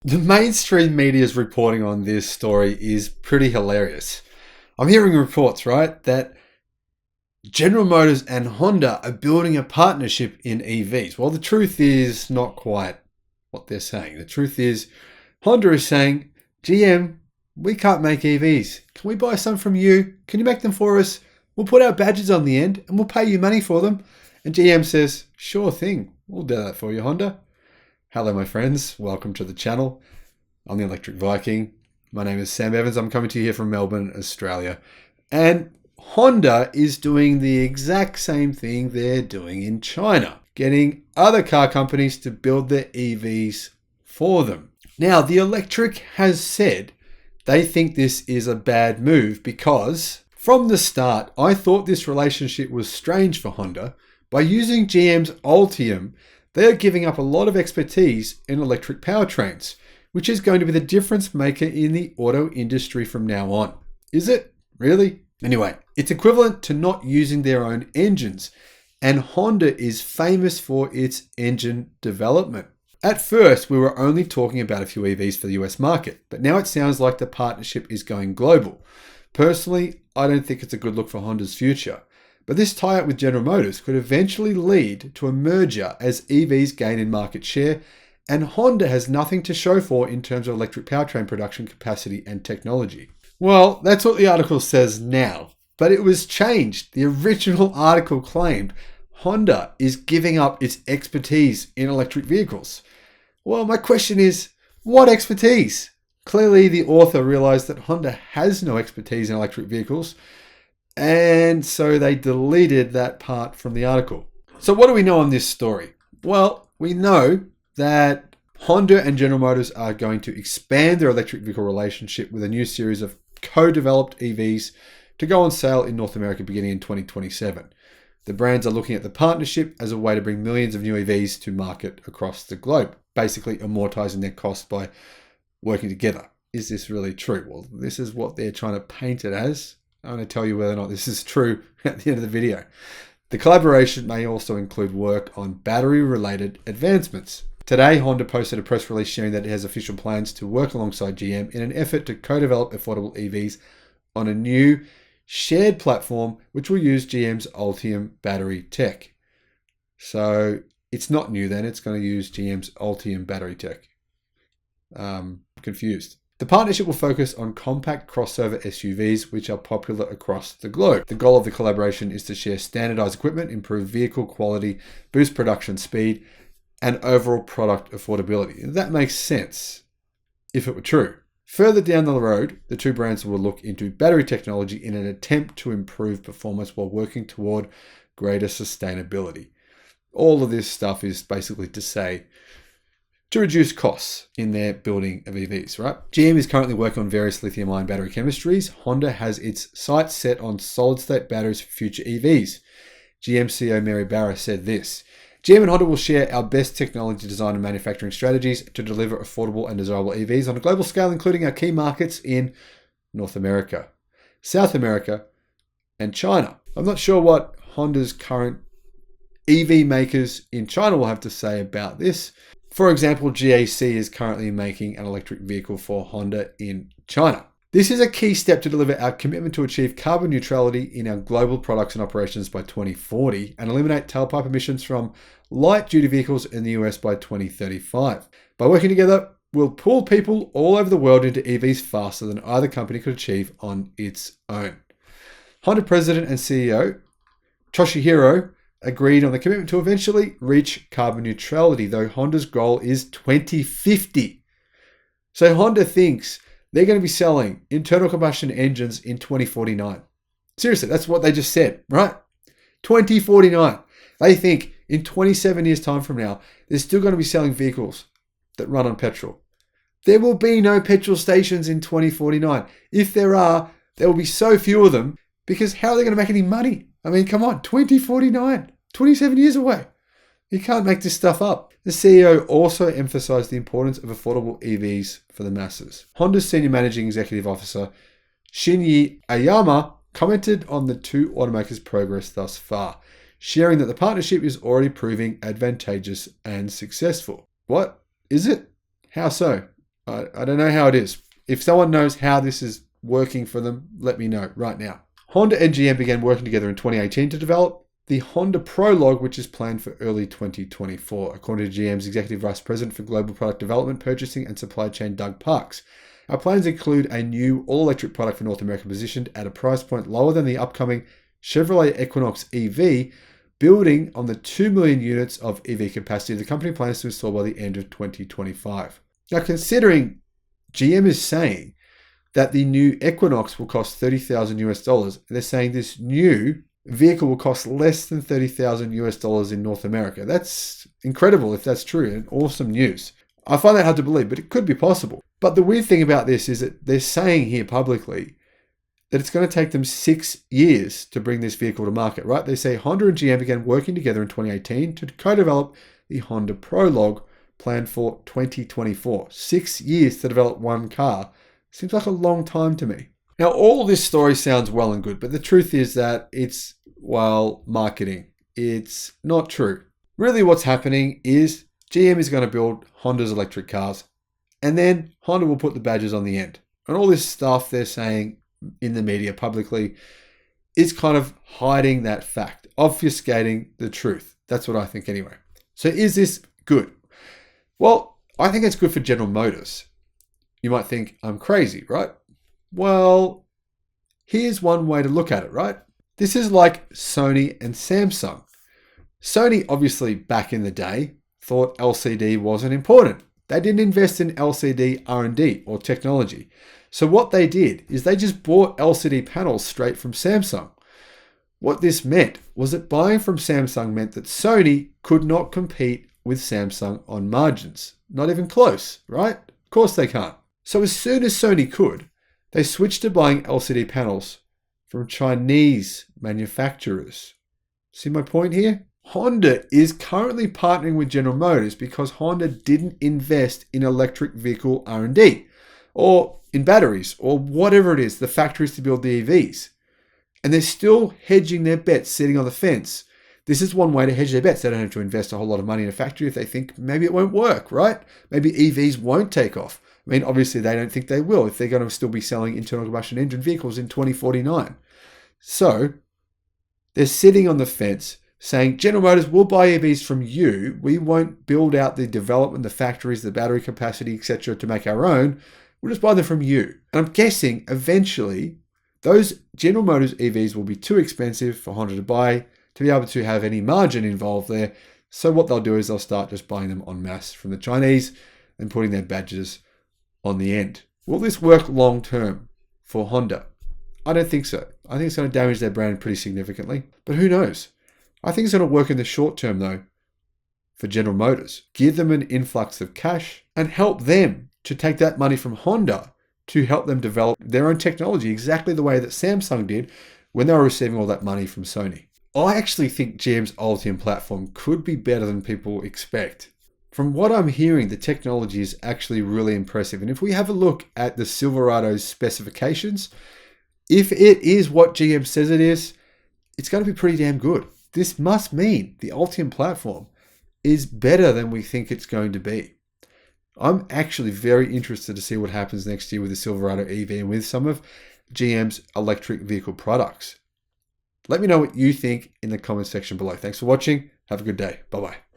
The mainstream media's reporting on this story is pretty hilarious. I'm hearing reports, right, that General Motors and Honda are building a partnership in EVs. Well, the truth is not quite what they're saying. The truth is Honda is saying, GM, we can't make EVs. Can we buy some from you? Can you make them for us? We'll put our badges on the end and we'll pay you money for them. And GM says, sure thing. We'll do that for you, Honda. Hello, my friends. Welcome to the channel. I'm the Electric Viking. My name is Sam Evans. I'm coming to you here from Melbourne, Australia. And Honda is doing the exact same thing they're doing in China, getting other car companies to build their EVs for them. Now, the Electric has said they think this is a bad move because from the start, I thought this relationship was strange for Honda. By using GM's Ultium, they are giving up a lot of expertise in electric powertrains, which is going to be the difference maker in the auto industry from now on. Is it? Really? Anyway, it's equivalent to not using their own engines, and Honda is famous for its engine development. At first, we were only talking about a few EVs for the US market, but now it sounds like the partnership is going global. Personally, I don't think it's a good look for Honda's future, but this tie-up with General Motors could eventually lead to a merger as EVs gain in market share, and Honda has nothing to show for in terms of electric powertrain production capacity and technology. Well, that's what the article says now, but it was changed. The original article claimed Honda is giving up its expertise in electric vehicles. Well, my question is, what expertise? Clearly, the author realized that Honda has no expertise in electric vehicles, and so they deleted that part from the article. So what do we know on this story? Well, we know that Honda and General Motors are going to expand their electric vehicle relationship with a new series of co-developed EVs to go on sale in North America beginning in 2027. The brands are looking at the partnership as a way to bring millions of new EVs to market across the globe, basically amortizing their costs by working together. Is this really true? Well, this is what they're trying to paint it as. I'm going to tell you whether or not this is true at the end of the video. The collaboration may also include work on battery-related advancements. Today, Honda posted a press release sharing that it has official plans to work alongside GM in an effort to co-develop affordable EVs on a new shared platform which will use GM's Ultium battery tech. So it's not new then, it's going to use GM's Ultium battery tech. Confused. The partnership will focus on compact crossover SUVs, which are popular across the globe. The goal of the collaboration is to share standardized equipment, improve vehicle quality, boost production speed, and overall product affordability. That makes sense if it were true. Further down the road, the two brands will look into battery technology in an attempt to improve performance while working toward greater sustainability. All of this stuff is basically to say to reduce costs in their building of EVs, right? GM is currently working on various lithium-ion battery chemistries. Honda has its sights set on solid-state batteries for future EVs. GM CEO Mary Barra said this: GM and Honda will share our best technology design and manufacturing strategies to deliver affordable and desirable EVs on a global scale, including our key markets in North America, South America, and China. I'm not sure what Honda's current EV makers in China will have to say about this. For example, GAC is currently making an electric vehicle for Honda in China. This is a key step to deliver our commitment to achieve carbon neutrality in our global products and operations by 2040 and eliminate tailpipe emissions from light-duty vehicles in the US by 2035. By working together, we'll pull people all over the world into EVs faster than either company could achieve on its own. Honda President and CEO Toshihiro agreed on the commitment to eventually reach carbon neutrality, though Honda's goal is 2050. So Honda thinks they're going to be selling internal combustion engines in 2049. Seriously, that's what they just said, right? 2049. They think in 27 years' time from now, they're still going to be selling vehicles that run on petrol. There will be no petrol stations in 2049. If there are, there will be so few of them because how are they going to make any money? I mean, come on, 2049, 27 years away. You can't make this stuff up. The CEO also emphasized the importance of affordable EVs for the masses. Honda's Senior Managing Executive Officer, Shinji Ayama, commented on the two automakers' progress thus far, sharing that the partnership is already proving advantageous and successful. What? Is it? How so? I don't know how it is. If someone knows how this is working for them, let me know right now. Honda and GM began working together in 2018 to develop the Honda Prologue, which is planned for early 2024, according to GM's Executive Vice President for Global Product Development, Purchasing and Supply Chain, Doug Parks. Our plans include a new all-electric product for North America positioned at a price point lower than the upcoming Chevrolet Equinox EV, building on the 2 million units of EV capacity the company plans to install by the end of 2025. Now, considering GM is saying that the new Equinox will cost $30,000 US, they're saying this new vehicle will cost less than $30,000 US in North America. That's incredible if that's true, and awesome news. I find that hard to believe, but it could be possible. But the weird thing about this is that they're saying here publicly that it's going to take them 6 years to bring this vehicle to market, right? They say Honda and GM began working together in 2018 to co-develop the Honda Prologue, planned for 2024. 6 years to develop one car. Seems like a long time to me. Now, all this story sounds well and good, but the truth is that it's, well, marketing. It's not true. Really what's happening is GM is going to build Honda's electric cars, and then Honda will put the badges on the end. And all this stuff they're saying in the media publicly is kind of hiding that fact, obfuscating the truth. That's what I think anyway. So is this good? Well, I think it's good for General Motors. You might think I'm crazy, right? Well, here's one way to look at it, right? This is like Sony and Samsung. Sony, obviously, back in the day, thought LCD wasn't important. They didn't invest in LCD R&D or technology. So what they did is they just bought LCD panels straight from Samsung. What this meant was that buying from Samsung meant that Sony could not compete with Samsung on margins. Not even close, right? Of course they can't. So as soon as Sony could, they switched to buying LCD panels from Chinese manufacturers. See my point here? Honda is currently partnering with General Motors because Honda didn't invest in electric vehicle R&D or in batteries or whatever it is, the factories to build the EVs. And they're still hedging their bets, sitting on the fence. This is one way to hedge their bets. They don't have to invest a whole lot of money in a factory if they think maybe it won't work, right? Maybe EVs won't take off. I mean, obviously they don't think they will if they're going to still be selling internal combustion engine vehicles in 2049. So they're sitting on the fence saying, General Motors, we'll buy EVs from you. We won't build out the development, the factories, the battery capacity, etc. to make our own. We'll just buy them from you. And I'm guessing eventually those General Motors EVs will be too expensive for Honda to buy to be able to have any margin involved there. So what they'll do is they'll start just buying them en masse from the Chinese and putting their badges on the end. Will this work long term for Honda? I don't think so. I think it's going to damage their brand pretty significantly, but who knows? I think it's going to work in the short term though for General Motors. Give them an influx of cash and help them to take that money from Honda to help them develop their own technology exactly the way that Samsung did when they were receiving all that money from Sony. I actually think GM's Ultium platform could be better than people expect. From what I'm hearing, the technology is actually really impressive. And if we have a look at the Silverado's specifications, if it is what GM says it is, it's going to be pretty damn good. This must mean the Ultium platform is better than we think it's going to be. I'm actually very interested to see what happens next year with the Silverado EV and with some of GM's electric vehicle products. Let me know what you think in the comment section below. Thanks for watching. Have a good day. Bye-bye.